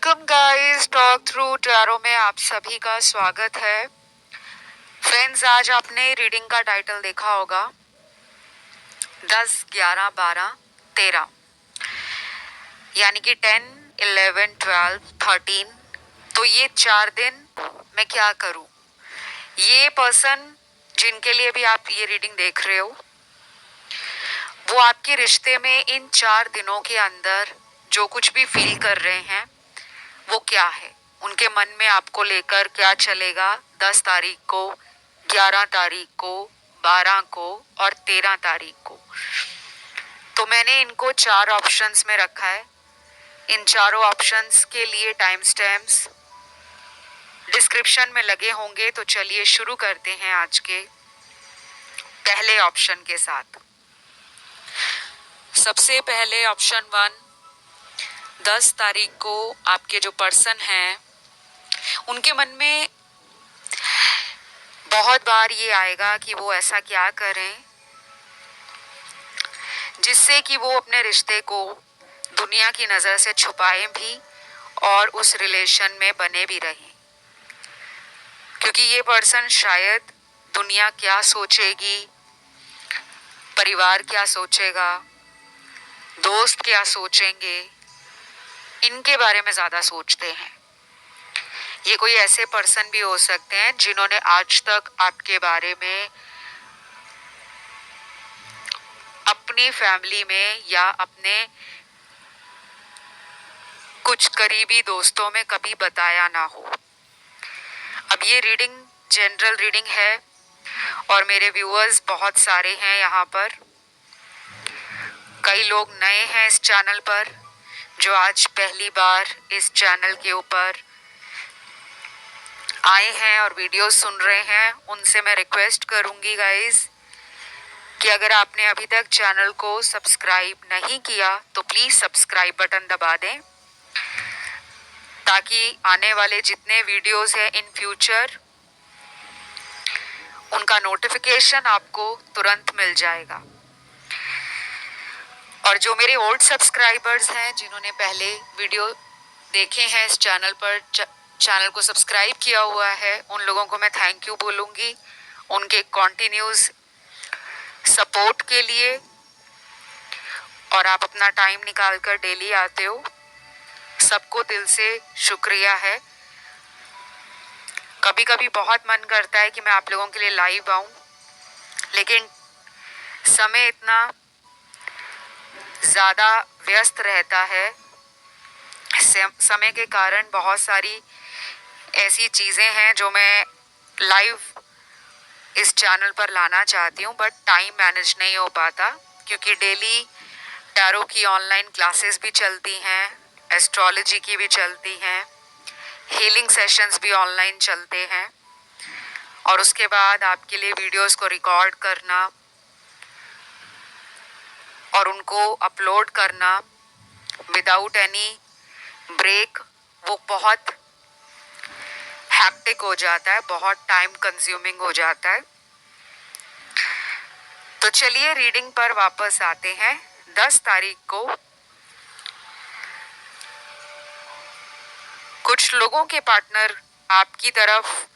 Welcome guys, talk through tarot में आप सभी का स्वागत है। फ्रेंड्स, आज आपने रीडिंग का टाइटल देखा होगा 10, 11, 12, 13, यानी कि 10, 11, 12, 13। तो ये 4 दिन मैं क्या करूं। ये पर्सन जिनके लिए भी आप ये रीडिंग देख रहे हो, वो आपके रिश्ते में इन 4 दिनों के अंदर जो कुछ भी फील कर रहे हैं वो क्या है, उनके मन में आपको लेकर क्या चलेगा 10 तारीख को, 11 तारीख को, 12 को और 13 तारीख को। तो मैंने इनको 4 ऑप्शंस में रखा है। इन चारों ऑप्शंस के लिए टाइम स्टैम्प्स डिस्क्रिप्शन में लगे होंगे। तो चलिए शुरू करते हैं आज के पहले ऑप्शन के साथ। सबसे पहले ऑप्शन 1, 10 तारीख को आपके जो पर्सन हैं उनके मन में बहुत बार ये आएगा कि वो ऐसा क्या करें जिससे कि वो अपने रिश्ते को दुनिया की नज़र से छुपाएं भी और उस रिलेशन में बने भी रहें। क्योंकि ये पर्सन शायद दुनिया क्या सोचेगी, परिवार क्या सोचेगा, दोस्त क्या सोचेंगे, इनके बारे में ज़्यादा सोचते हैं। ये कोई ऐसे पर्सन भी हो सकते हैं जिन्होंने आज तक आपके बारे में अपनी फैमिली में या अपने कुछ करीबी दोस्तों में कभी बताया ना हो। अब ये रीडिंग जनरल रीडिंग है और मेरे व्यूअर्स बहुत सारे हैं यहाँ पर। कई लोग नए हैं इस चैनल पर जो आज पहली बार इस चैनल के ऊपर आए हैं और वीडियो सुन रहे हैं। उनसे मैं रिक्वेस्ट करूँगी गाइस कि अगर आपने अभी तक चैनल को सब्सक्राइब नहीं किया तो प्लीज़ सब्सक्राइब बटन दबा दें, ताकि आने वाले जितने वीडियोस हैं इन फ्यूचर उनका नोटिफिकेशन आपको तुरंत मिल जाएगा। और जो मेरे ओल्ड सब्सक्राइबर्स हैं जिन्होंने पहले वीडियो देखे हैं इस चैनल पर, चैनल को सब्सक्राइब किया हुआ है, उन लोगों को मैं थैंक यू बोलूँगी उनके कॉन्टिन्यूस सपोर्ट के लिए। और आप अपना टाइम निकाल कर डेली आते हो, सबको दिल से शुक्रिया है। कभी कभी बहुत मन करता है कि मैं आप लोगों के लिए लाइव आऊं, लेकिन समय इतना ज़्यादा व्यस्त रहता है। समय के कारण बहुत सारी ऐसी चीज़ें हैं जो मैं लाइव इस चैनल पर लाना चाहती हूँ, बट टाइम मैनेज नहीं हो पाता। क्योंकि डेली टैरो की ऑनलाइन क्लासेस भी चलती हैं, एस्ट्रोलॉजी की भी चलती हैं, हीलिंग सेशंस भी ऑनलाइन चलते हैं, और उसके बाद आपके लिए वीडियोस को रिकॉर्ड करना और उनको अपलोड करना विदाउट एनी ब्रेक, वो बहुत हैक्टिक हो जाता है, बहुत टाइम कंज्यूमिंग हो जाता है। तो चलिए रीडिंग पर वापस आते हैं। 10 तारीख को कुछ लोगों के पार्टनर आपकी तरफ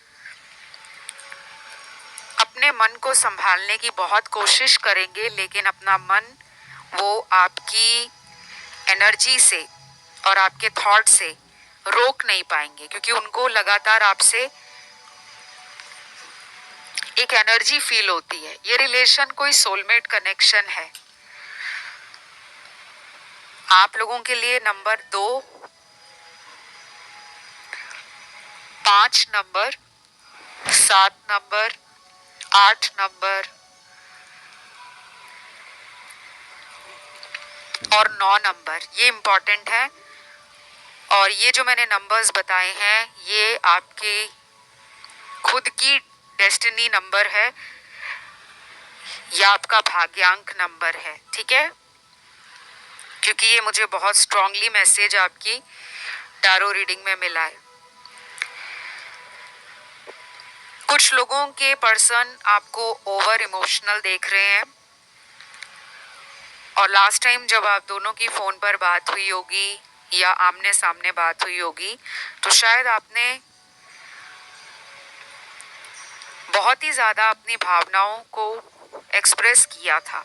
अपने मन को संभालने की बहुत कोशिश करेंगे, लेकिन अपना मन वो आपकी एनर्जी से और आपके थॉट से रोक नहीं पाएंगे, क्योंकि उनको लगातार आपसे एक एनर्जी फील होती है। ये रिलेशन कोई सोलमेट कनेक्शन है। आप लोगों के लिए नंबर 2, 5 नंबर, 7 नंबर, 8 नंबर और 9 नंबर ये इम्पॉर्टेंट है। और ये जो मैंने नंबर्स बताए हैं ये आपकी खुद की डेस्टिनी नंबर है या आपका भाग्यांक नंबर है, ठीक है। क्योंकि ये मुझे बहुत स्ट्रांगली मैसेज आपकी टैरो रीडिंग में मिला है। कुछ लोगों के पर्सन आपको ओवर इमोशनल देख रहे हैं, और लास्ट टाइम जब आप दोनों की फ़ोन पर बात हुई होगी या आमने सामने बात हुई होगी, तो शायद आपने बहुत ही ज़्यादा अपनी भावनाओं को एक्सप्रेस किया था।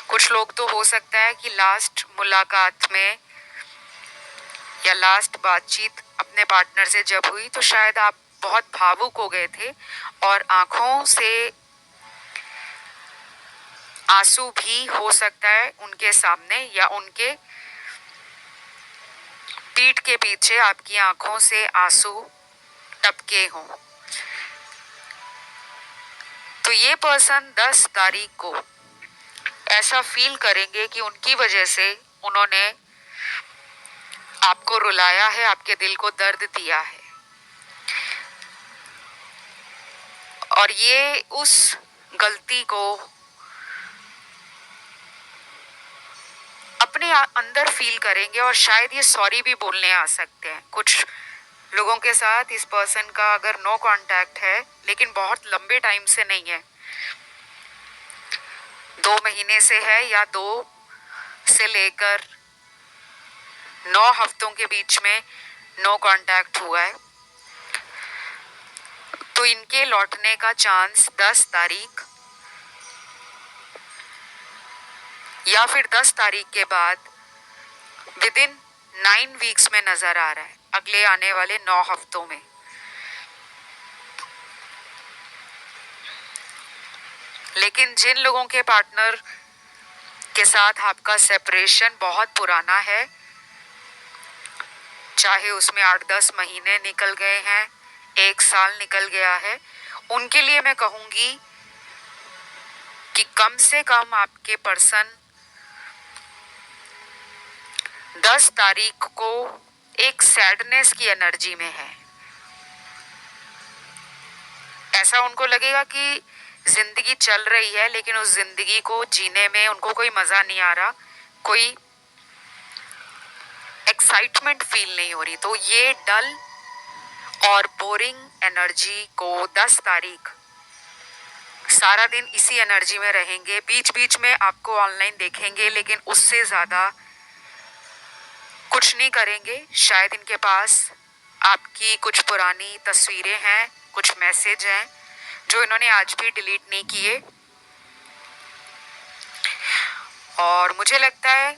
कुछ लोग तो हो सकता है कि लास्ट मुलाकात में या लास्ट बातचीत अपने पार्टनर से जब हुई तो शायद आप बहुत भावुक हो गए थे और आंखों से आंसू भी हो सकता है उनके सामने या उनके पीठ के पीछे आपकी आंखों से आंसू टपके हों। तो ये पर्सन 10 तारीख को ऐसा फील करेंगे कि उनकी वजह से उन्होंने आपको रुलाया है, आपके दिल को दर्द दिया है, और ये उस गलती को अपने अंदर फील करेंगे और शायद ये सॉरी भी बोलने आ सकते हैं। कुछ लोगों के साथ इस पर्सन का अगर नो कांटेक्ट है लेकिन बहुत लंबे टाइम से नहीं है, 2 महीने से है या 2 से लेकर 9 हफ्तों के बीच में नो कांटेक्ट हुआ है, तो इनके लौटने का चांस 10 तारीख या फिर 10 तारीख के बाद विद इन 9 वीक्स में नजर आ रहा है, अगले आने वाले 9 हफ्तों में। लेकिन जिन लोगों के पार्टनर के साथ आपका सेपरेशन बहुत पुराना है, चाहे उसमें 8-10 महीने निकल गए हैं, 1 साल निकल गया है, उनके लिए मैं कहूंगी कि कम से कम आपके पर्सन 10 तारीख को एक सैडनेस की एनर्जी में है। ऐसा उनको लगेगा कि जिंदगी चल रही है लेकिन उस जिंदगी को जीने में उनको कोई मजा नहीं आ रहा, कोई एक्साइटमेंट फील नहीं हो रही। तो ये डल और बोरिंग एनर्जी को 10 तारीख सारा दिन इसी एनर्जी में रहेंगे। बीच बीच में आपको ऑनलाइन देखेंगे लेकिन उससे ज्यादा कुछ नहीं करेंगे। शायद इनके पास आपकी कुछ पुरानी तस्वीरें हैं, कुछ मैसेज हैं जो इन्होंने आज भी डिलीट नहीं किए, और मुझे लगता है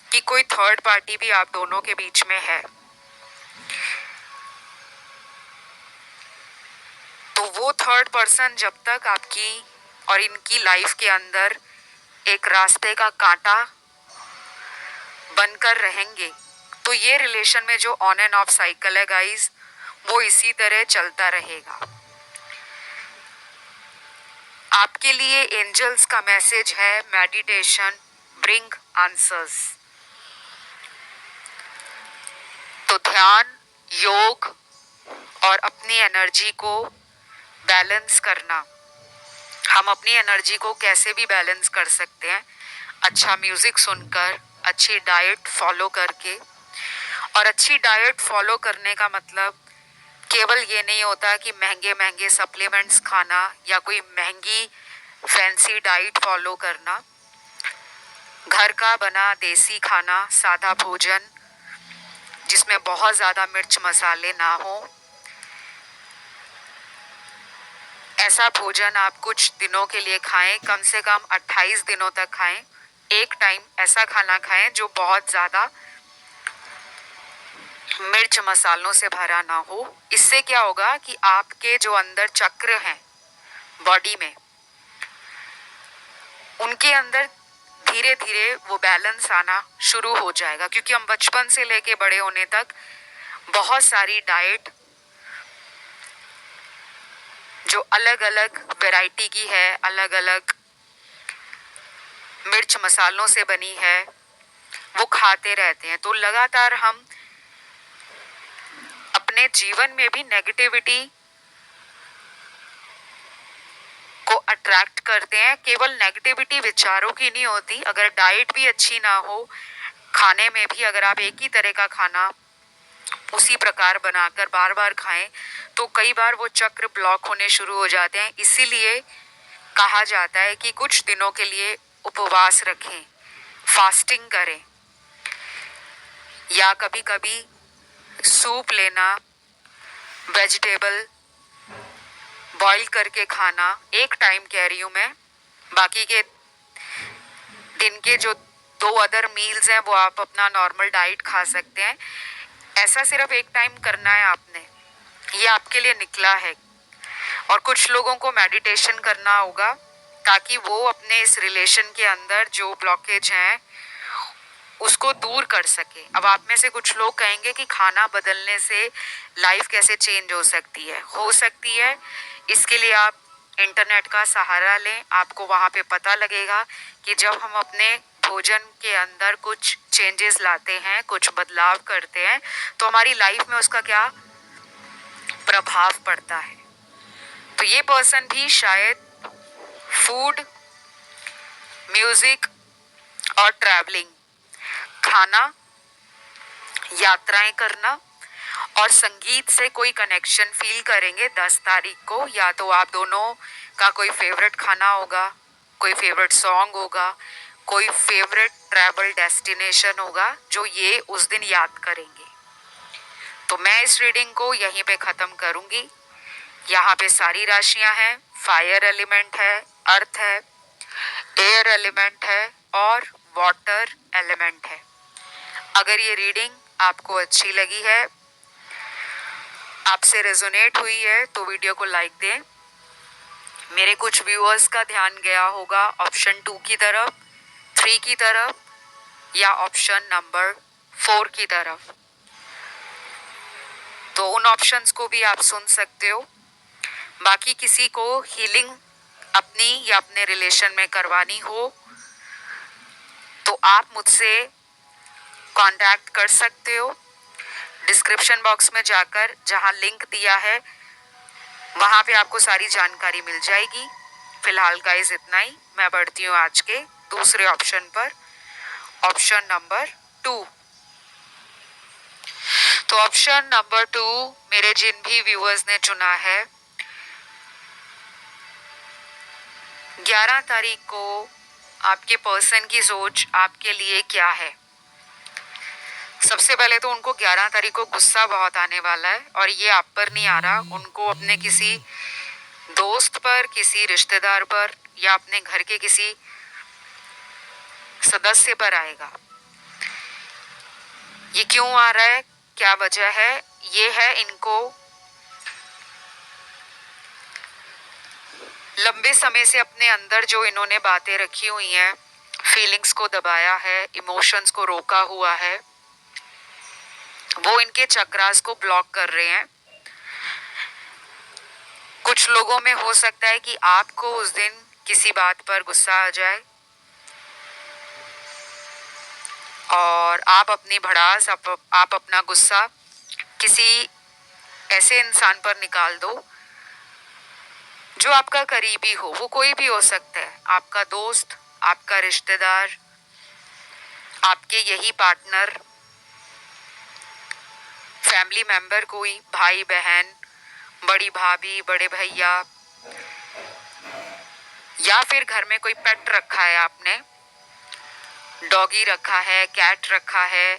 कि कोई थर्ड पार्टी भी आप दोनों के बीच में है। तो वो थर्ड पर्सन जब तक आपकी और इनकी लाइफ के अंदर एक रास्ते का कांटा बनकर रहेंगे, तो ये रिलेशन में जो ऑन एंड ऑफ साइकिल है गाइस, वो इसी तरह चलता रहेगा। आपके लिए एंजल्स का मैसेज है, मेडिटेशन ब्रिंग आंसर्स। तो ध्यान, योग और अपनी एनर्जी को बैलेंस करना। हम अपनी एनर्जी को कैसे भी बैलेंस कर सकते हैं, अच्छा म्यूजिक सुनकर, अच्छी डाइट फॉलो करके। और अच्छी डाइट फॉलो करने का मतलब केवल ये नहीं होता कि महंगे महंगे सप्लीमेंट्स खाना या कोई महंगी फैंसी डाइट फॉलो करना। घर का बना देसी खाना, सादा भोजन जिसमें बहुत ज़्यादा मिर्च मसाले ना हो, ऐसा भोजन आप कुछ दिनों के लिए खाएं, कम से कम 28 दिनों तक खाएं। एक टाइम ऐसा खाना खाएं जो बहुत ज़्यादा मिर्च मसालों से भरा ना हो। इससे क्या होगा कि आपके जो अंदर चक्र हैं बॉडी में, उनके अंदर धीरे धीरे वो बैलेंस आना शुरू हो जाएगा। क्योंकि हम बचपन से लेके बड़े होने तक बहुत सारी डाइट जो अलग अलग वैरायटी की है, अलग अलग मिर्च मसालों से बनी है, वो खाते रहते हैं। तो लगातार हम अपने जीवन में भी नेगेटिविटी को अट्रैक्ट करते हैं। केवल नेगेटिविटी विचारों की नहीं होती, अगर डाइट भी अच्छी ना हो, खाने में भी अगर आप एक ही तरह का खाना उसी प्रकार बनाकर बार बार खाएं, तो कई बार वो चक्र ब्लॉक होने शुरू हो जाते हैं। इसीलिए कहा जाता है कि कुछ दिनों के लिए उपवास रखें, फास्टिंग करें। या कभी कभी सूप लेना, वेजिटेबल बॉईल करके खाना, एक टाइम कह रही हूँ मैं, बाकी के दिन के जो 2 अदर मील्स हैं वो आप अपना नॉर्मल डाइट खा सकते हैं। ऐसा सिर्फ एक टाइम करना है आपने, ये आपके लिए निकला है। और कुछ लोगों को मेडिटेशन करना होगा ताकि वो अपने इस रिलेशन के अंदर जो ब्लॉकेज हैं उसको दूर कर सके। अब आप में से कुछ लोग कहेंगे कि खाना बदलने से लाइफ कैसे चेंज हो सकती है। इसके लिए आप इंटरनेट का सहारा लें, आपको वहाँ पे पता लगेगा कि जब हम अपने भोजन के अंदर कुछ चेंजेस लाते हैं, कुछ बदलाव करते हैं, तो हमारी लाइफ में उसका क्या प्रभाव पड़ता है। तो ये पर्सन भी शायद फूड, म्यूजिक और ट्रैवलिंग, खाना, यात्राएं करना और संगीत से कोई कनेक्शन फील करेंगे 10 तारीख को। या तो आप दोनों का कोई फेवरेट खाना होगा, कोई फेवरेट सॉन्ग होगा, कोई फेवरेट ट्रैवल डेस्टिनेशन होगा जो ये उस दिन याद करेंगे। तो मैं इस रीडिंग को यहीं पे ख़त्म करूँगी। यहाँ पे सारी राशियाँ हैं, फायर एलिमेंट है, अर्थ है, एयर एलिमेंट है और वाटर एलिमेंट है। अगर ये रीडिंग आपको अच्छी लगी है, आपसे रेजोनेट हुई है, तो वीडियो को लाइक दें। मेरे कुछ व्यूअर्स का ध्यान गया होगा ऑप्शन 2 की तरफ, 3 की तरफ या ऑप्शन नंबर 4 की तरफ, तो उन ऑप्शंस को भी आप सुन सकते हो। बाकी किसी को हीलिंग अपनी या अपने रिलेशन में करवानी हो तो आप मुझसे कांटेक्ट कर सकते हो। डिस्क्रिप्शन बॉक्स में जाकर जहां लिंक दिया है वहां पे आपको सारी जानकारी मिल जाएगी। फिलहाल गाइस इतना ही, मैं बढ़ती हूँ आज के दूसरे ऑप्शन पर, ऑप्शन नंबर 2। तो ऑप्शन नंबर 2 मेरे जिन भी व्यूअर्स ने चुना है, 11 तारीख को आपके पर्सन की सोच आपके लिए क्या है। सबसे पहले तो उनको 11 तारीख को गुस्सा बहुत आने वाला है और ये आप पर नहीं आ रहा, उनको अपने किसी दोस्त पर, किसी रिश्तेदार पर या अपने घर के किसी सदस्य पर आएगा। ये क्यों आ रहा है, क्या वजह है? ये है इनको लंबे समय से अपने अंदर जो इन्होंने बातें रखी हुई हैं, फीलिंग्स को दबाया है, इमोशंस को रोका हुआ है, वो इनके चक्रास को ब्लॉक कर रहे हैं। कुछ लोगों में हो सकता है कि आपको उस दिन किसी बात पर गुस्सा आ जाए और आप अपनी भड़ास, आप अपना गुस्सा किसी ऐसे इंसान पर निकाल दो जो आपका करीबी हो। वो कोई भी हो सकता है, आपका दोस्त, आपका रिश्तेदार, आपके यही पार्टनर, फैमिली मेंबर, कोई भाई बहन, बड़ी भाभी, बड़े भैया, या फिर घर में कोई पेट रखा है आपने, डॉगी रखा है, कैट रखा है,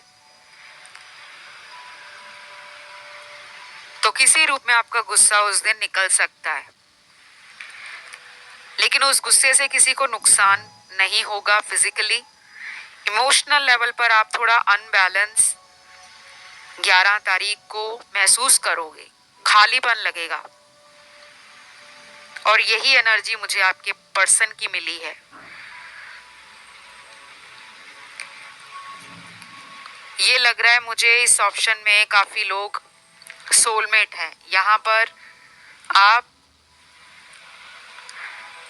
तो किसी रूप में आपका गुस्सा उस दिन निकल सकता है। लेकिन उस गुस्से से किसी को नुकसान नहीं होगा फिजिकली। इमोशनल लेवल पर आप थोड़ा अनबैलेंस 11 तारीख को महसूस करोगे, खालीपन लगेगा और यही एनर्जी मुझे आपके पर्सन की मिली है। ये लग रहा है मुझे इस ऑप्शन में काफी लोग सोलमेट हैं। यहाँ पर आप,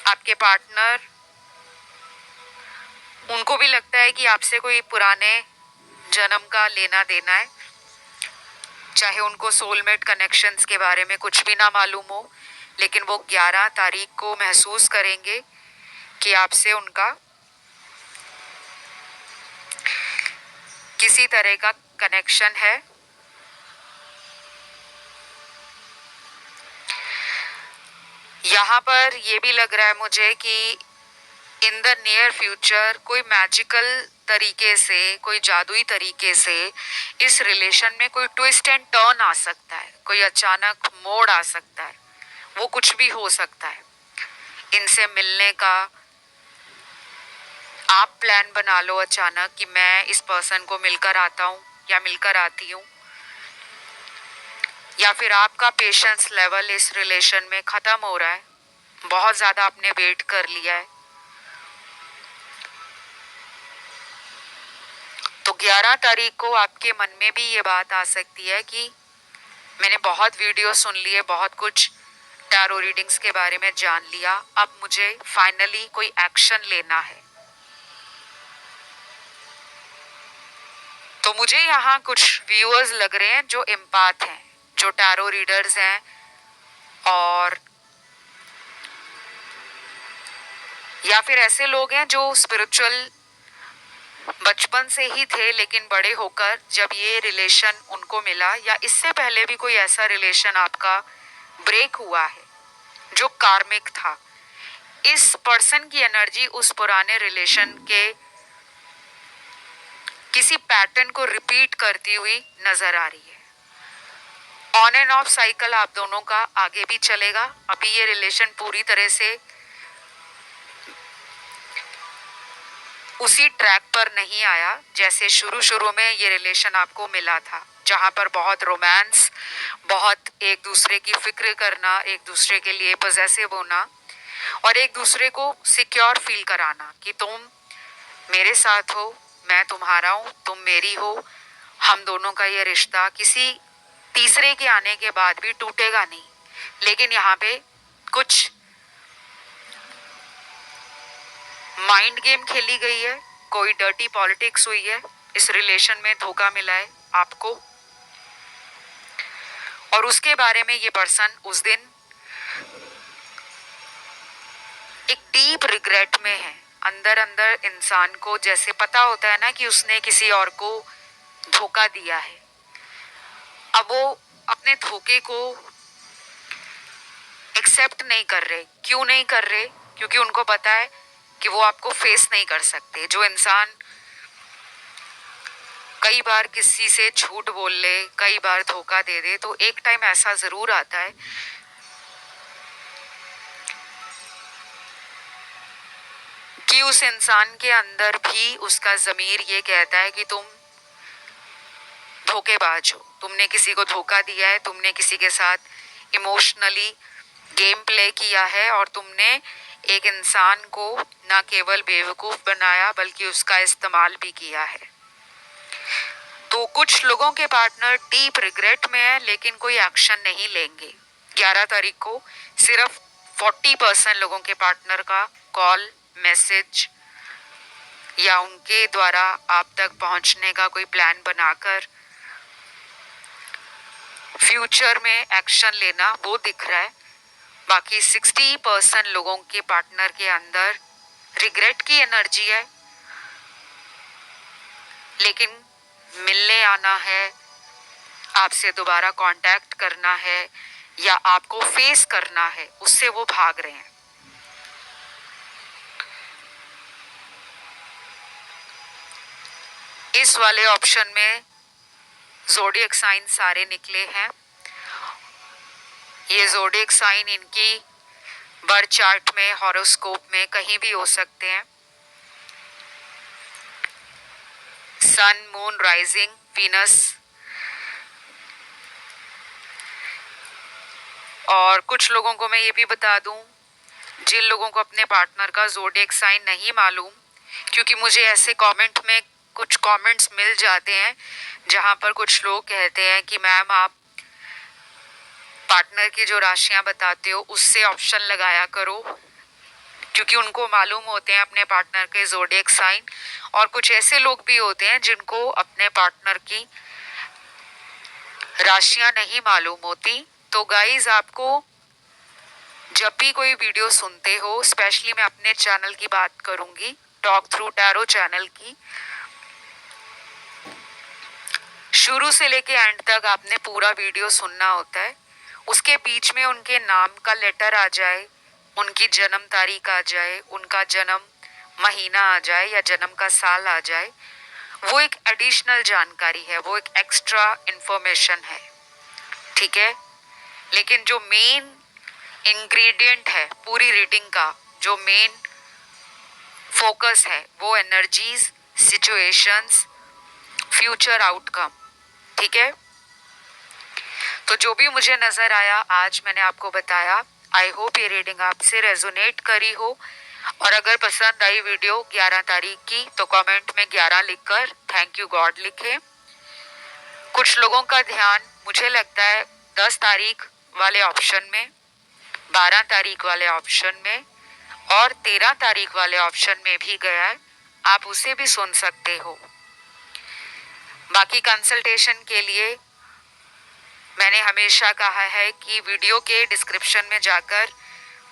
आपके पार्टनर, उनको भी लगता है कि आपसे कोई पुराने जन्म का लेना देना है, चाहे उनको सोलमेट कनेक्शंस के बारे में कुछ भी ना मालूम हो, लेकिन वो 11 तारीख को महसूस करेंगे कि आपसे उनका किसी तरह का कनेक्शन है। यहाँ पर ये भी लग रहा है मुझे कि इन द नियर फ्यूचर कोई मैजिकल तरीके से, कोई जादुई तरीके से इस रिलेशन में कोई ट्विस्ट एंड टर्न आ सकता है, कोई अचानक मोड़ आ सकता है, वो कुछ भी हो सकता है। इनसे मिलने का आप प्लान बना लो अचानक कि मैं इस पर्सन को मिलकर आता हूँ या मिलकर आती हूँ, या फिर आपका पेशेंस लेवल इस रिलेशन में खत्म हो रहा है, बहुत ज्यादा आपने वेट कर लिया है। तो 11 तारीख को आपके मन में भी ये बात आ सकती है कि मैंने बहुत वीडियो सुन लिए, बहुत कुछ टैरो रीडिंग्स के बारे में जान लिया, अब मुझे फाइनली कोई एक्शन लेना है। तो मुझे यहाँ कुछ व्यूअर्स लग रहे हैं जो एम्पाथ हैं, जो टैरो रीडर्स हैं, और या फिर ऐसे लोग हैं जो स्पिरिचुअल बचपन से ही थे, लेकिन बड़े होकर जब ये रिलेशन उनको मिला, या इससे पहले भी कोई ऐसा रिलेशन आपका ब्रेक हुआ है जो कार्मिक था, इस पर्सन की एनर्जी उस पुराने रिलेशन के किसी पैटर्न को रिपीट करती हुई नजर आ रही है। ऑन एंड ऑफ साइकिल आप दोनों का आगे भी चलेगा। अभी ये रिलेशन पूरी तरह से उसी ट्रैक पर नहीं आया जैसे शुरू शुरू में ये रिलेशन आपको मिला था, जहां पर बहुत रोमांस, बहुत एक दूसरे की फिक्र करना, एक दूसरे के लिए पॉजेसिव होना और एक दूसरे को सिक्योर फील कराना कि तुम मेरे साथ हो, मैं तुम्हारा हूं, तुम मेरी हो, हम दोनों का ये रिश्ता किसी तीसरे के आने के बाद भी टूटेगा नहीं। लेकिन यहाँ पे कुछ माइंड गेम खेली गई है, कोई डर्टी पॉलिटिक्स हुई है, इस रिलेशन में धोखा मिला है आपको, और उसके बारे में ये पर्सन उस दिन एक डीप रिग्रेट में है। अंदर अंदर इंसान को जैसे पता होता है ना कि उसने किसी और को धोखा दिया है, अब वो अपने धोखे को एक्सेप्ट नहीं कर रहे। क्यों नहीं कर रहे? क्योंकि उनको पता है कि वो आपको फेस नहीं कर सकते। जो इंसान कई बार किसी से झूठ बोल ले, कई बार धोखा दे दे, तो एक टाइम ऐसा जरूर आता है कि उस इंसान के अंदर भी उसका ज़मीर ये कहता है कि तुम धोखेबाज हो, तुमने किसी को धोखा दिया है, तुमने किसी के साथ इमोशनली गेम प्ले किया है, और तुमने एक इंसान को न केवल बेवकूफ़ बनाया बल्कि उसका इस्तेमाल भी किया है। तो कुछ लोगों के पार्टनर डीप रिग्रेट में है, लेकिन कोई एक्शन नहीं लेंगे। 11 तारीख को सिर्फ 40% लोगों के पार्टनर का कॉल, मैसेज या उनके द्वारा आप तक पहुंचने का कोई प्लान बनाकर फ्यूचर में एक्शन लेना वो दिख रहा है। बाकी 60% लोगों के पार्टनर के अंदर रिग्रेट की एनर्जी है, लेकिन मिलने आना है, आपसे दोबारा कांटेक्ट करना है या आपको फेस करना है, उससे वो भाग रहे हैं। इस वाले ऑप्शन में ज़ोडिएक साइन सारे निकले हैं। ये ज़ोडिएक साइन इनकी बर्थ चार्ट में, हॉरोस्कोप में कहीं भी हो सकते हैं। सन, मून, राइजिंग, वीनस, और कुछ लोगों को मैं ये भी बता दूं, जिन लोगों को अपने पार्टनर का ज़ोडिएक साइन नहीं मालूम, क्योंकि मुझे ऐसे कमेंट में कुछ कमेंट्स मिल जाते हैं जहां पर कुछ लोग कहते हैं कि मैम आप पार्टनर की जो राशियां बताते हो उससे ऑप्शन लगाया करो, क्योंकि उनको मालूम होते हैं अपने पार्टनर के ज़ोडिएक साइन। और कुछ ऐसे लोग भी होते हैं जिनको अपने पार्टनर की राशियां नहीं मालूम होती। तो गाइज, आपको जब भी कोई वीडियो सुनते हो, स्पेशली मैं अपने चैनल की बात करूंगी, टॉक थ्रू टैरो चैनल की, शुरू से लेके एंड तक आपने पूरा वीडियो सुनना होता है। उसके बीच में उनके नाम का लेटर आ जाए, उनकी जन्म तारीख आ जाए, उनका जन्म महीना आ जाए या जन्म का साल आ जाए, वो एक एडिशनल जानकारी है, वो एक एक्स्ट्रा इंफॉर्मेशन है, ठीक है। लेकिन जो मेन इंग्रेडिएंट है पूरी रीडिंग का, जो मेन फोकस है, वो एनर्जीज, सिचुएशंस, फ्यूचर आउटकम, ठीक है। तो जो भी मुझे नजर आया आज मैंने आपको बताया। आई होप ये रीडिंग आपसे रेजोनेट करी हो, और अगर पसंद आई वीडियो 11 तारीख की तो कमेंट में 11 लिखकर थैंक यू गॉड लिखे। कुछ लोगों का ध्यान मुझे लगता है 10 तारीख वाले ऑप्शन में, 12 तारीख वाले ऑप्शन में और 13 तारीख वाले ऑप्शन में भी गया है, आप उसे भी सुन सकते हो। बाकी कंसल्टेशन के लिए मैंने हमेशा कहा है कि वीडियो के डिस्क्रिप्शन में जाकर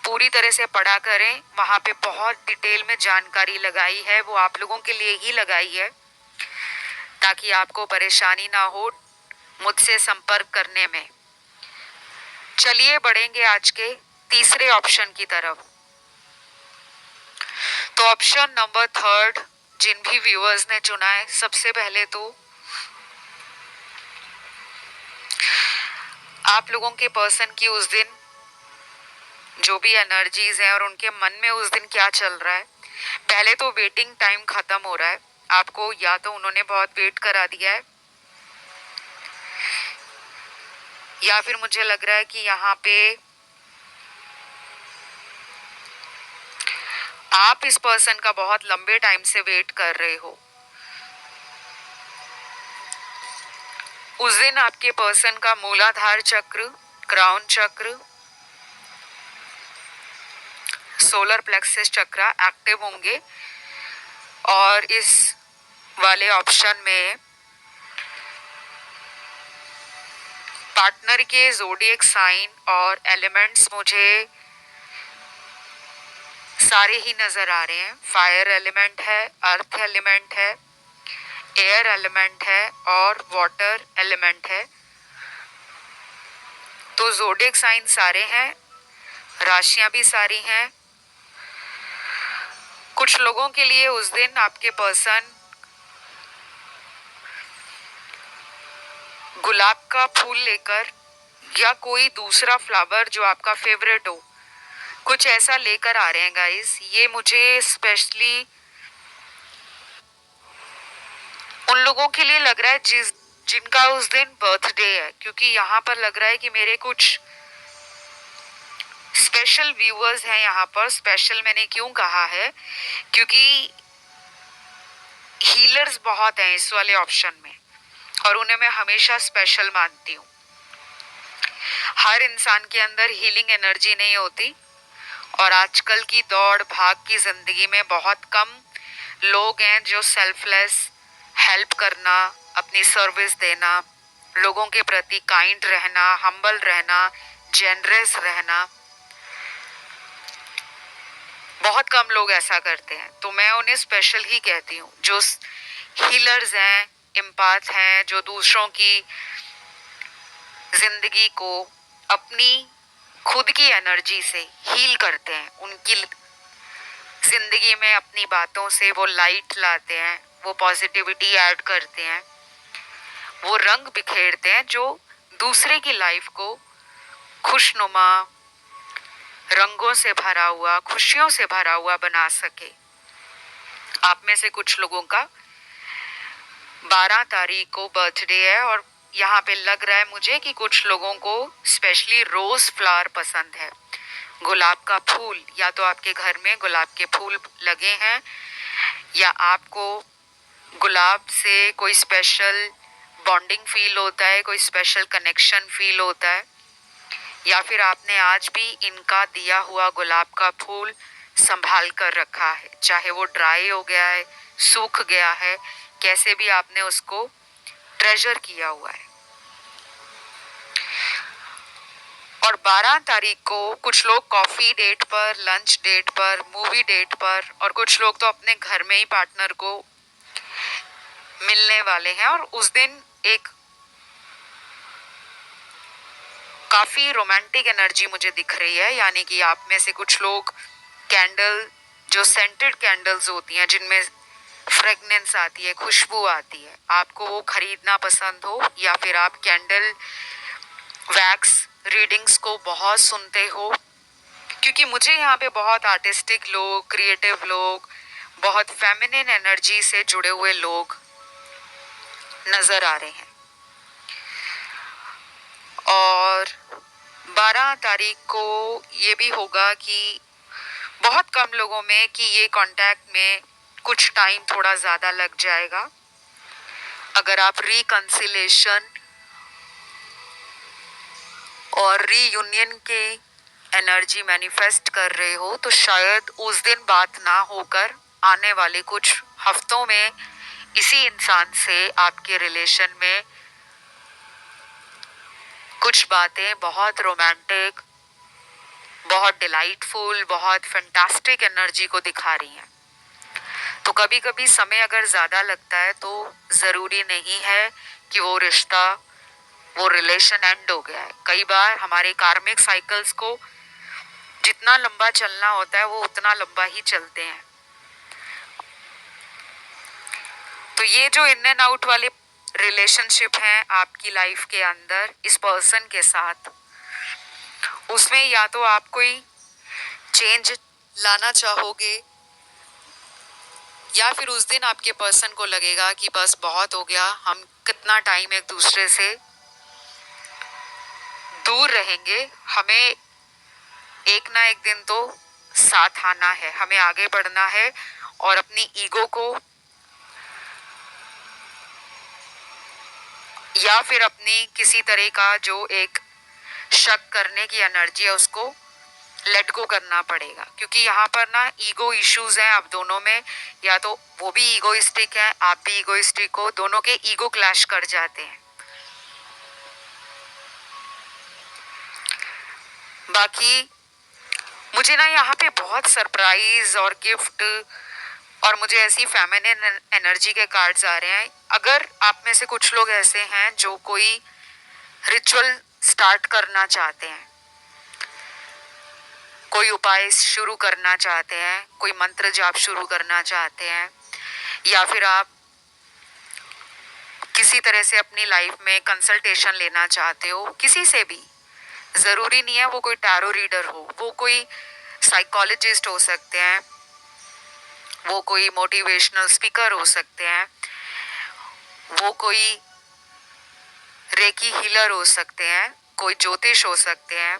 पूरी तरह से पढ़ा करें, वहां पे बहुत डिटेल में जानकारी लगाई है, वो आप लोगों के लिए ही लगाई है ताकि आपको परेशानी ना हो मुझसे संपर्क करने में। चलिए बढ़ेंगे आज के तीसरे ऑप्शन की तरफ। तो ऑप्शन नंबर 3 जिन भी व्यूअर्स ने चुना है, सबसे पहले तो आप लोगों के पर्सन की उस दिन जो भी एनर्जीज है और उनके मन में उस दिन क्या चल रहा है। पहले तो वेटिंग टाइम खत्म हो रहा है आपको, या तो उन्होंने बहुत वेट करा दिया है या फिर मुझे लग रहा है कि यहाँ पे आप इस पर्सन का बहुत लंबे टाइम से वेट कर रहे हो। उस दिन आपके पर्सन का मूलाधार चक्र, क्राउन चक्र, सोलर प्लेक्सस चक्र एक्टिव होंगे, और इस वाले ऑप्शन में पार्टनर के ज़ोडिएक साइन और एलिमेंट्स मुझे सारे ही नजर आ रहे हैं। फायर एलिमेंट है, अर्थ एलिमेंट है, एयर एलिमेंट है और वाटर एलिमेंट है। तो ज़ोडिएक साइन सारे हैं, राशियां भी सारी हैं। कुछ लोगों के लिए उस दिन आपके पर्सन गुलाब का फूल लेकर या कोई दूसरा फ्लावर जो आपका फेवरेट हो, कुछ ऐसा लेकर आ रहे हैं गाइस। ये मुझे स्पेशली उन लोगों के लिए लग रहा है जिनका उस दिन बर्थडे है, क्योंकि यहाँ पर लग रहा है कि मेरे कुछ स्पेशल व्यूअर्स हैं यहाँ पर। स्पेशल मैंने क्यों कहा है, क्योंकि हीलर्स बहुत हैं इस वाले ऑप्शन में और उन्हें मैं हमेशा स्पेशल मानती हूँ। हर इंसान के अंदर हीलिंग एनर्जी नहीं होती, और आजकल की दौड़ भाग की जिंदगी में बहुत कम लोग हैं जो सेल्फलेस हेल्प करना, अपनी सर्विस देना, लोगों के प्रति काइंड रहना, हम्बल रहना, जेनरस रहना, बहुत कम लोग ऐसा करते हैं। तो मैं उन्हें स्पेशल ही कहती हूँ। जो हीलर्स हैं, एम्पैथ हैं, जो दूसरों की जिंदगी को अपनी खुद की एनर्जी से हील करते हैं, उनकी जिंदगी में अपनी बातों से वो लाइट लाते हैं, वो पॉजिटिविटी ऐड करते हैं, वो रंग बिखेरते हैं जो दूसरे की लाइफ को खुशनुमा, रंगों से भरा हुआ, खुशियों से भरा हुआ बना सके। आप में से कुछ लोगों का 12 तारीख को बर्थडे है, और यहाँ पे लग रहा है मुझे कि कुछ लोगों को स्पेशली रोज फ्लावर पसंद है, गुलाब का फूल। या तो आपके घर में गुलाब के फूल लगे हैं, या आपको गुलाब से कोई स्पेशल बॉन्डिंग फील होता है, कोई स्पेशल कनेक्शन फील होता है, या फिर आपने आज भी इनका दिया हुआ गुलाब का फूल संभाल कर रखा है, चाहे वो ड्राई हो गया है, सूख गया है, कैसे भी आपने उसको ट्रेजर किया हुआ है। और 12 तारीख को कुछ लोग कॉफी डेट पर, लंच डेट पर, मूवी डेट पर, और कुछ लोग तो अपने घर में ही पार्टनर को मिलने वाले हैं। और उस दिन एक काफी रोमांटिक एनर्जी मुझे दिख रही है, यानी कि आप में से कुछ लोग कैंडल, जो सेंटेड कैंडल्स होती हैं, जिनमें फ्रेगनेंस आती है, खुशबू आती है। आपको वो खरीदना पसंद हो या फिर आप कैंडल वैक्स रीडिंग्स को बहुत सुनते हो, क्योंकि मुझे यहाँ पे बहुत आर्टिस्टिक लोग, क्रिएटिव लोग, बहुत फेमिनिन एनर्जी से जुड़े हुए लोग नजर आ रहे हैं। और 12 तारीख को ये भी होगा कि बहुत कम लोगों में कि ये कांटेक्ट में कुछ टाइम थोड़ा ज़्यादा लग जाएगा। अगर आप रिकंसिलेशन और रीयूनियन के एनर्जी मैनिफेस्ट कर रहे हो तो शायद उस दिन बात ना होकर आने वाले कुछ हफ्तों में इसी इंसान से आपके रिलेशन में कुछ बातें बहुत रोमांटिक, बहुत डिलाइटफुल, बहुत फैंटास्टिक एनर्जी को दिखा रही हैं। तो कभी कभी समय अगर ज़्यादा लगता है तो ज़रूरी नहीं है कि वो रिश्ता, वो रिलेशन एंड हो गया है। कई बार हमारे कार्मिक साइकिल्स को जितना लंबा चलना होता है वो उतना लंबा ही चलते हैं। तो ये जो इन एंड आउट वाले रिलेशनशिप हैं आपकी लाइफ के अंदर इस पर्सन के साथ, उसमें या तो आप कोई चेंज लाना चाहोगे या फिर उस दिन आपके पर्सन को लगेगा कि बस बहुत हो गया, हम कितना टाइम एक दूसरे से दूर रहेंगे, हमें एक ना एक दिन तो साथ आना है, हमें आगे बढ़ना है और अपनी ईगो को या फिर अपनी किसी तरह का जो एक शक करने की एनर्जी है उसको लेट गो करना पड़ेगा। क्योंकि यहाँ पर ना ईगो इश्यूज हैं आप दोनों में, या तो वो भी ईगोइस्टिक है, आप भी ईगोइस्टिक हो, दोनों के ईगो क्लैश कर जाते हैं। बाकी मुझे ना यहाँ पे बहुत सरप्राइज और गिफ्ट और मुझे ऐसी फेमिनिन एनर्जी के कार्ड्स आ रहे हैं। अगर आप में से कुछ लोग ऐसे हैं जो कोई रिचुअल स्टार्ट करना चाहते हैं, कोई उपाय शुरू करना चाहते हैं, कोई मंत्र जाप शुरू करना चाहते हैं, या फिर आप किसी तरह से अपनी लाइफ में कंसल्टेशन लेना चाहते हो किसी से भी, ज़रूरी नहीं है वो कोई टैरो रीडर हो, वो कोई साइकोलॉजिस्ट हो सकते हैं, वो कोई मोटिवेशनल स्पीकर हो सकते हैं, वो कोई रेकी हीलर हो सकते हैं, कोई ज्योतिष हो सकते हैं,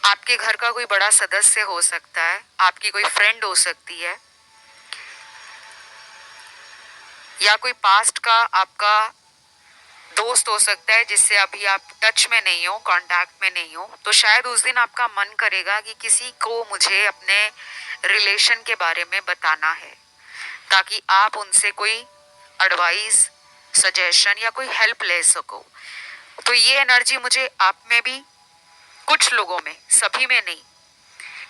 आपके घर का कोई बड़ा सदस्य हो सकता है, आपकी कोई फ्रेंड हो सकती है, या कोई पास्ट का आपका दोस्त हो सकता है जिससे अभी आप टच में नहीं हो, कांटेक्ट में नहीं हो। तो शायद उस दिन आपका मन करेगा कि किसी को मुझे अपने रिलेशन के बारे में बताना है, ताकि आप उनसे कोई एडवाइस, सजेशन या कोई हेल्प ले सको। तो ये एनर्जी मुझे आप में भी, कुछ लोगों में, सभी में नहीं,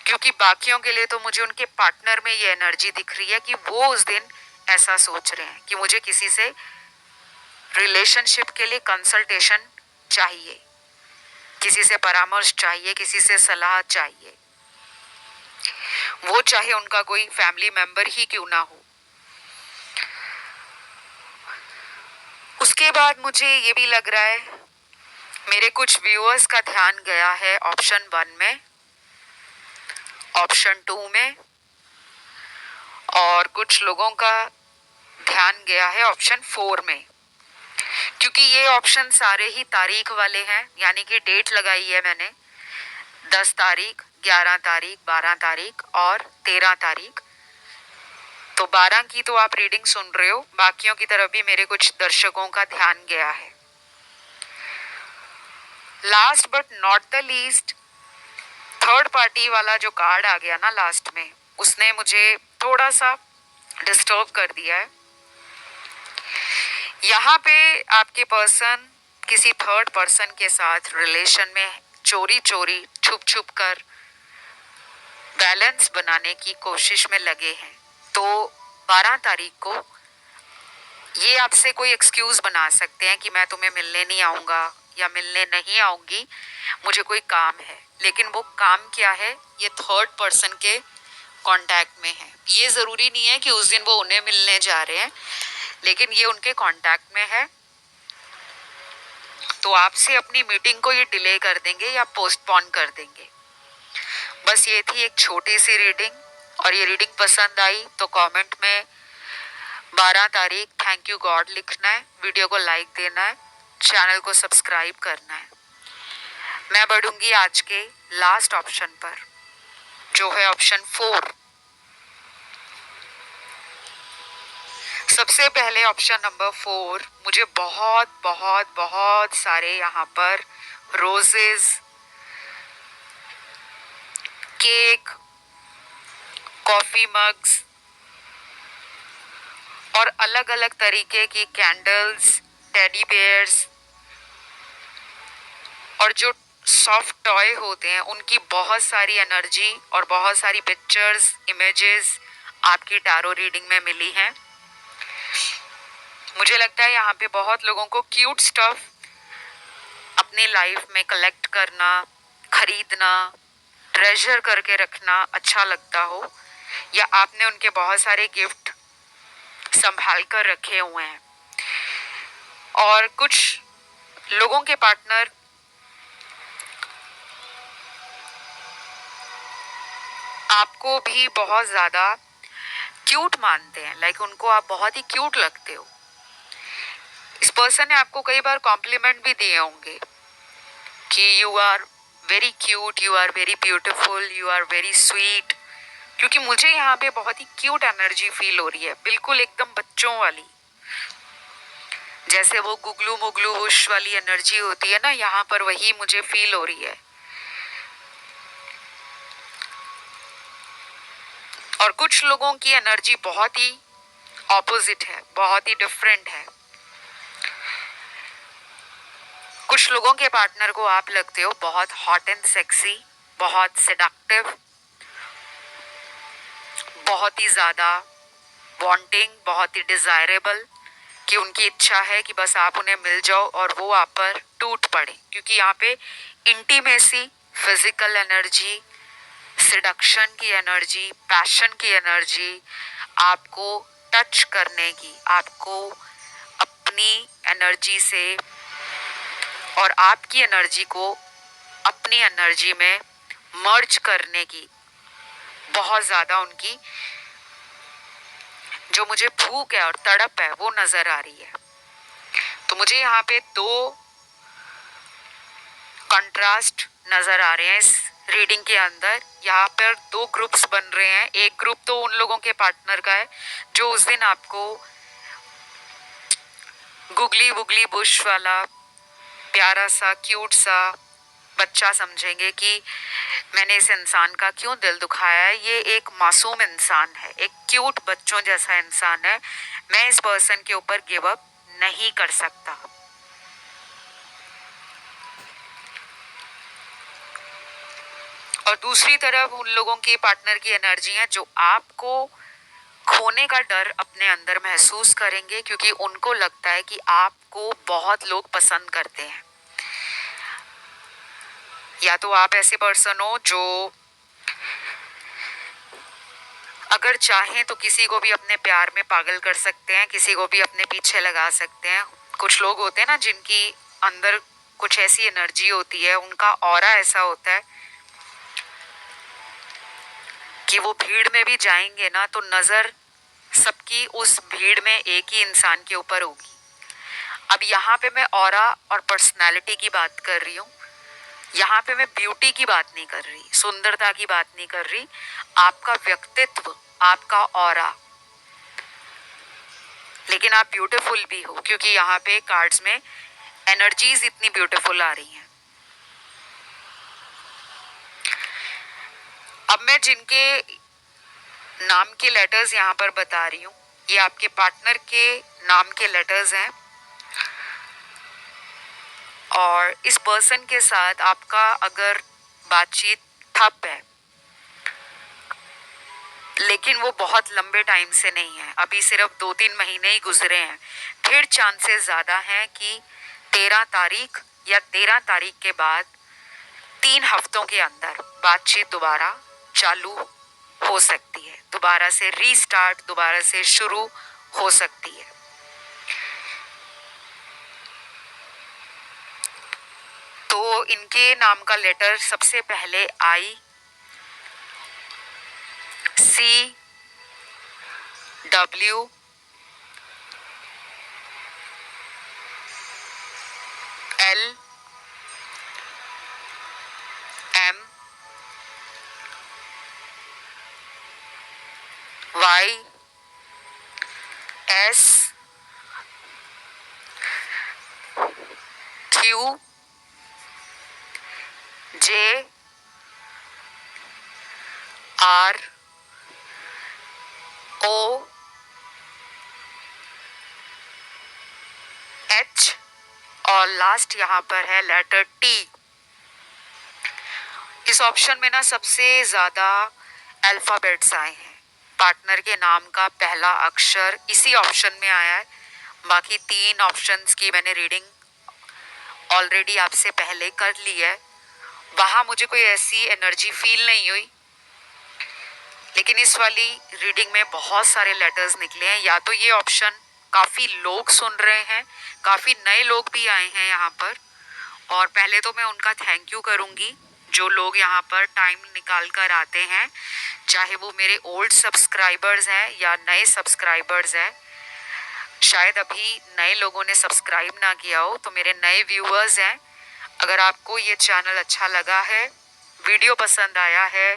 क्योंकि बाकियों के लिए तो मुझे उनके पार्टनर में ये एनर्जी दिख रही है कि वो उस दिन ऐसा सोच रहे हैं कि मुझे किसी से रिलेशनशिप के लिए कंसल्टेशन चाहिए, किसी से परामर्श चाहिए, किसी से सलाह चाहिए, वो चाहे उनका कोई फैमिली मेंबर ही क्यों ना हो। उसके बाद मुझे ये भी लग रहा है, मेरे कुछ व्यूअर्स का ध्यान गया है ऑप्शन 1 में, ऑप्शन 2 में, और कुछ लोगों का ध्यान गया है ऑप्शन 4 में। क्योंकि ये ऑप्शन सारे ही तारीख वाले हैं, यानी कि डेट लगाई है मैंने 10 तारीख, 11 तारीख, 12 तारीख और 13 तारीख। तो 12 की तो आप रीडिंग सुन रहे हो, बाकियों की तरफ भी मेरे कुछ दर्शकों का ध्यान गया है। Last but not the least, third party वाला जो कार्ड आ गया ना लास्ट में, उसने मुझे थोड़ा सा डिस्टर्ब कर दिया है। यहाँ पे आपके पर्सन किसी थर्ड पर्सन के साथ रिलेशन में चोरी चोरी, छुप छुप कर बैलेंस बनाने की कोशिश में लगे हैं। तो 12 तारीख को ये आपसे कोई एक्सक्यूज बना सकते हैं कि मैं तुम्हें मिलने नहीं आऊँगा या मिलने नहीं आऊँगी, मुझे कोई काम है। लेकिन वो काम क्या है, ये थर्ड पर्सन के कांटेक्ट में है। ये ज़रूरी नहीं है कि उस दिन वो उन्हें मिलने जा रहे हैं, लेकिन ये उनके कांटेक्ट में है, तो आपसे अपनी मीटिंग को ये डिले कर देंगे या पोस्टपोन कर देंगे। बस ये थी एक छोटी सी रीडिंग, और ये रीडिंग पसंद आई तो कमेंट में 12 तारीख थैंक यू गॉड लिखना है, वीडियो को लाइक देना है, चैनल को सब्सक्राइब करना है। मैं बढ़ूंगी आज के लास्ट ऑप्शन पर, जो है ऑप्शन 4। सबसे पहले ऑप्शन नंबर 4, मुझे बहुत बहुत बहुत सारे यहाँ पर रोजेस, केक, कॉफी मग्स और अलग अलग तरीके की कैंडल्स, टेडी बेयर्स और जो सॉफ्ट टॉय होते हैं उनकी बहुत सारी एनर्जी और बहुत सारी पिक्चर्स, इमेजेस आपकी टैरो रीडिंग में मिली हैं। मुझे लगता है यहाँ पे बहुत लोगों को क्यूट स्टफ अपनी लाइफ में कलेक्ट करना, खरीदना, ट्रेजर करके रखना अच्छा लगता हो, या आपने उनके बहुत सारे गिफ्ट संभाल कर रखे हुए हैं। और कुछ लोगों के पार्टनर आपको भी बहुत ज़्यादा क्यूट मानते हैं, लाइक उनको आप बहुत ही क्यूट लगते हो। इस पर्सन ने आपको कई बार कॉम्प्लीमेंट भी दिए होंगे कि you are very cute, you are very beautiful, you are very sweet, क्योंकि मुझे यहाँ पे बहुत ही क्यूट एनर्जी फील हो रही है, बिल्कुल एकदम बच्चों वाली, जैसे वो गुगलू मुगलू हुश वाली एनर्जी होती है ना, यहाँ पर वही मुझे फील हो रही है। और कुछ लोगों की एनर्जी बहुत ही ऑपोजिट है, बहुत ही डिफरेंट है। कुछ लोगों के पार्टनर को आप लगते हो बहुत हॉट एंड सेक्सी, बहुत सेडक्टिव, बहुत ही ज्यादा वांटिंग, बहुत ही डिजायरेबल, कि उनकी इच्छा है कि बस आप उन्हें मिल जाओ और वो आप पर टूट पड़े, क्योंकि यहाँ पे इंटीमेसी, फिजिकल एनर्जी, सिडक्शन की एनर्जी, पैशन की एनर्जी, आपको टच करने की, आपको अपनी एनर्जी से और आपकी एनर्जी को अपनी एनर्जी में मर्ज करने की बहुत ज्यादा उनकी जो मुझे भूख है और तड़प है वो नजर आ रही है। तो मुझे यहाँ पे दो कंट्रास्ट नजर आ रहे हैं इस रीडिंग के अंदर। यहाँ पर दो ग्रुप्स बन रहे हैं। एक ग्रुप तो उन लोगों के पार्टनर का है जो उस दिन आपको गुगली वुगली बुश वाला प्यारा सा क्यूट सा बच्चा समझेंगे कि मैंने इस इंसान का क्यों दिल दुखाया है, ये एक मासूम इंसान है, एक क्यूट बच्चों जैसा इंसान है, मैं इस पर्सन के ऊपर गिव अप नहीं कर सकता। और दूसरी तरफ उन लोगों के पार्टनर की एनर्जी है जो आपको खोने का डर अपने अंदर महसूस करेंगे, क्योंकि उनको लगता है कि आपको बहुत लोग पसंद करते हैं। या तो आप ऐसे पर्सन हो जो अगर चाहें तो किसी को भी अपने प्यार में पागल कर सकते हैं, किसी को भी अपने पीछे लगा सकते हैं। कुछ लोग होते हैं ना जिनकी अंदर कुछ ऐसी एनर्जी होती है, उनका ऑरा ऐसा होता है कि वो भीड़ में भी जाएंगे ना तो नजर सबकी उस भीड़ में एक ही इंसान के ऊपर होगी। अब यहाँ पे मैं ऑरा और पर्सनालिटी की बात कर रही हूँ, यहाँ पे मैं ब्यूटी की बात नहीं कर रही, सुंदरता की बात नहीं कर रही, आपका व्यक्तित्व, आपका ऑरा। लेकिन आप ब्यूटीफुल भी हो, क्योंकि यहाँ पे कार्ड्स में एनर्जीज इतनी ब्यूटीफुल आ रही हैं। अब मैं जिनके नाम के लेटर्स यहाँ पर बता रही हूँ, ये आपके पार्टनर के नाम के लेटर्स हैं। और इस पर्सन के साथ आपका अगर बातचीत ठप है, लेकिन वो बहुत लंबे टाइम से नहीं है, अभी सिर्फ 2-3 महीने ही गुजरे हैं, फिर चांसेस ज़्यादा हैं कि 13 तारीख या 13 तारीख के बाद 3 हफ्तों के अंदर बातचीत दोबारा चालू हो सकती है, दोबारा से रीस्टार्ट, दोबारा से शुरू हो सकती है। तो इनके नाम का लेटर सबसे पहले I, C, W, L, M, Y, S, Q, J, R, O, H और लास्ट यहाँ पर है लेटर टी। इस ऑप्शन में ना सबसे ज्यादा अल्फाबेट्स आए हैं। पार्टनर के नाम का पहला अक्षर इसी ऑप्शन में आया है। बाकी 3 ऑप्शंस की मैंने रीडिंग ऑलरेडी आपसे पहले कर ली है। वहां मुझे कोई ऐसी एनर्जी फील नहीं हुई, लेकिन इस वाली रीडिंग में बहुत सारे लेटर्स निकले हैं। या तो ये ऑप्शन काफी लोग सुन रहे हैं, काफी नए लोग भी आए हैं यहाँ पर, और पहले तो मैं उनका थैंक यू करूंगी जो लोग यहाँ पर टाइम निकाल कर आते हैं, चाहे वो मेरे ओल्ड सब्सक्राइबर्स हैं या नए सब्सक्राइबर्स हैं। शायद अभी नए लोगों ने सब्सक्राइब ना किया हो, तो मेरे नए व्यूअर्स हैं। अगर आपको ये चैनल अच्छा लगा है, वीडियो पसंद आया है,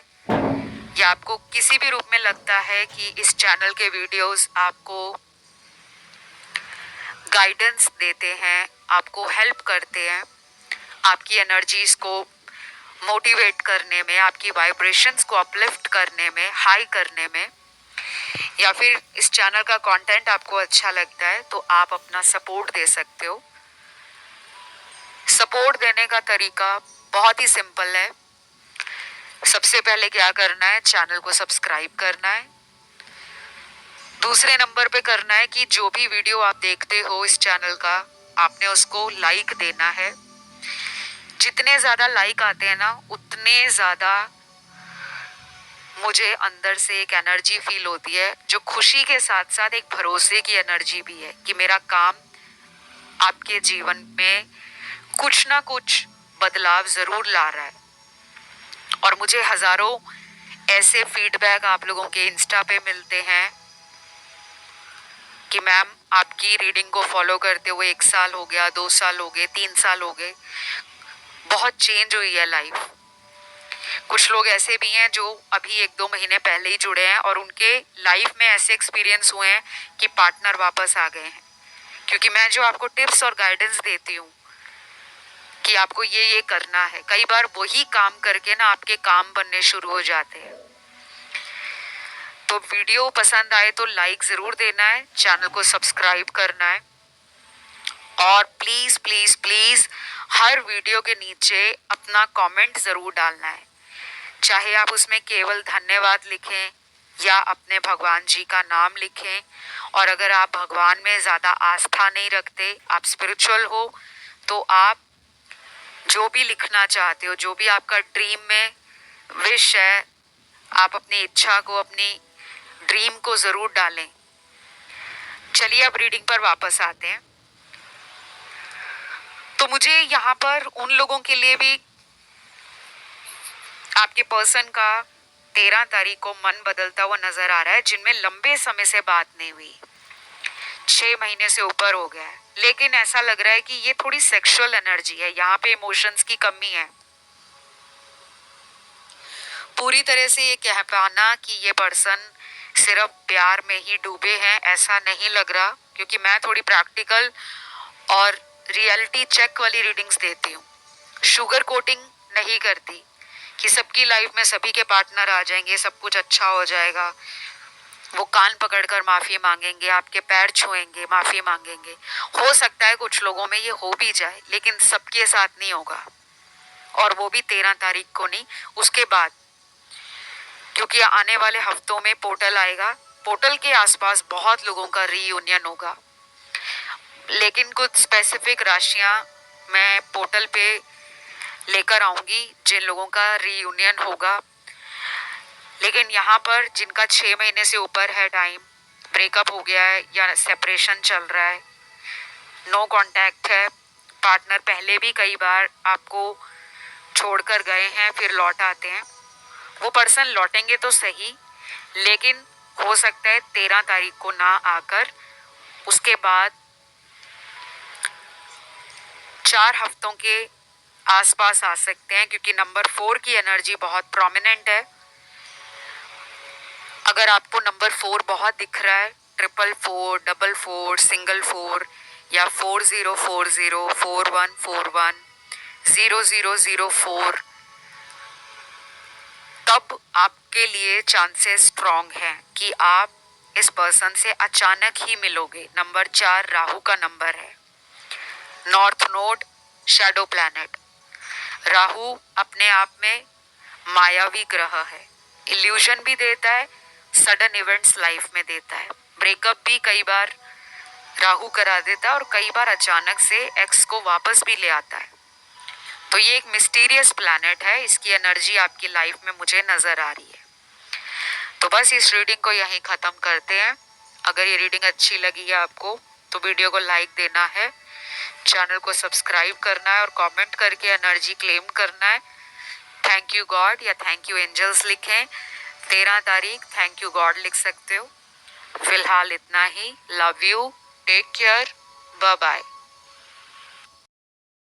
या आपको किसी भी रूप में लगता है कि इस चैनल के वीडियोस आपको गाइडेंस देते हैं, आपको हेल्प करते हैं, आपकी एनर्जीज को मोटिवेट करने में, आपकी वाइब्रेशंस को अपलिफ्ट करने में, हाई करने में, या फिर इस चैनल का कंटेंट आपको अच्छा लगता है, तो आप अपना सपोर्ट दे सकते हो। सपोर्ट देने का तरीका बहुत ही सिंपल है। सबसे पहले क्या करना है, चैनल को सब्सक्राइब करना है। दूसरे नंबर पे करना है कि जो भी वीडियो आप देखते हो इस चैनल का, आपने उसको लाइक देना है। जितने ज्यादा लाइक आते हैं ना, उतने ज्यादा मुझे अंदर से एक एनर्जी फील होती है, जो खुशी के साथ साथ एक भरोसे की एनर्जी भी है कि मेरा काम आपके जीवन में कुछ ना कुछ बदलाव जरूर ला रहा है। और मुझे हजारों ऐसे फीडबैक आप लोगों के इंस्टा पे मिलते हैं कि मैम आपकी रीडिंग को फॉलो करते हुए 1 साल हो गया, 2 साल हो गए, 3 साल हो गए, बहुत चेंज हुई है लाइफ। कुछ लोग ऐसे भी हैं जो अभी 1-2 महीने पहले ही जुड़े हैं और उनके लाइफ में ऐसे एक्सपीरियंस हुए हैं कि पार्टनर वापस आ गए हैं, क्योंकि मैं जो आपको टिप्स और गाइडेंस देती हूँ कि आपको ये करना है, कई बार वही काम करके ना आपके काम बनने शुरू हो जाते हैं। तो वीडियो पसंद आए तो लाइक जरूर देना है, चैनल को सब्सक्राइब करना है, और please please please her video के नीचे अपना कमेंट जरूर डालना है। चाहे आप उसमें केवल धन्यवाद लिखें या अपने भगवान जी का नाम लिखें। और अगर आप भगवान में ज्यादा आस्था नहीं रखते, आप स्पिरिचुअल हो, तो आप जो भी लिखना चाहते हो, जो भी आपका ड्रीम में विश है, आप अपनी इच्छा को, अपनी ड्रीम को जरूर डालें। चलिए अब रीडिंग पर वापस आते हैं। तो मुझे यहाँ पर उन लोगों के लिए भी आपके पर्सन का 13 तारीख को मन बदलता हुआ नजर आ रहा है, जिनमें लंबे समय से बात नहीं हुई, 6 महीने से ऊपर हो गया है, लेकिन ऐसा लग रहा है कि ये थोड़ी सेक्सुअल एनर्जी है, यहाँ पे इमोशंस की कमी है। पूरी तरह से ये कह पाना कि ये पर्सन सिर्फ प्यार में ही डूबे हैं, ऐसा नहीं लग रहा, क्योंकि मैं थोड़ी प्रैक्टिकल और रियलिटी चेक वाली रीडिंग्स देती हूँ। शुगर कोटिंग नहीं करती कि सबकी लाइफ में सभी के पार्टनर आ जाएंगे, सब कुछ अच्छा हो जाएगा, वो कान पकड़कर माफी मांगेंगे, आपके पैर छुएंगे, माफी मांगेंगे। हो सकता है कुछ लोगों में ये हो भी जाए, लेकिन सबके साथ नहीं होगा, और वो भी 13 तारीख को नहीं, उसके बाद, क्योंकि आने वाले हफ्तों में पोर्टल आएगा। पोर्टल के आसपास बहुत लोगों का रीयूनियन होगा, लेकिन कुछ स्पेसिफिक राशियां मैं पोर्टल पे लेकर आऊंगी जिन लोगों का रीयूनियन होगा। लेकिन यहाँ पर जिनका 6 महीने से ऊपर है टाइम, ब्रेकअप हो गया है या सेपरेशन चल रहा है, नो कांटेक्ट है, पार्टनर पहले भी कई बार आपको छोड़कर गए हैं फिर लौट आते हैं, वो पर्सन लौटेंगे तो सही, लेकिन हो सकता है 13 तारीख को ना आकर उसके बाद 4 हफ्तों के आसपास आ सकते हैं, क्योंकि नंबर 4 की एनर्जी बहुत प्रोमिनेंट है। अगर आपको नंबर 4 बहुत दिख रहा है, 444, 44, सिंगल 4 या 4040, 4141, 0004, तब आपके लिए चांसेस स्ट्रॉन्ग हैं कि आप इस पर्सन से अचानक ही मिलोगे। नंबर 4 राहु का नंबर है, north node, shadow planet. Rahu अपने आप में मायावी ग्रह है, इल्यूजन भी देता है, सडन इवेंट्स लाइफ में देता है, ब्रेकअप भी कई बार राहु करा देता है और कई बार अचानक से एक्स को वापस भी ले आता है। तो ये एक मिस्टीरियस प्लैनेट है, इसकी एनर्जी आपकी लाइफ में मुझे नजर आ रही है। तो बस इस रीडिंग को यहीं ख़त्म करते हैं। अगर ये रीडिंग अच्छी लगी है आपको तो वीडियो को लाइक देना है, चैनल को सब्सक्राइब करना है और कमेंट करके एनर्जी क्लेम करना है। थैंक यू गॉड या थैंक यू एंजल्स लिखें। 13 तारीख थैंक यू गॉड लिख सकते हो। फिलहाल इतना ही। Love you, take care, bye bye.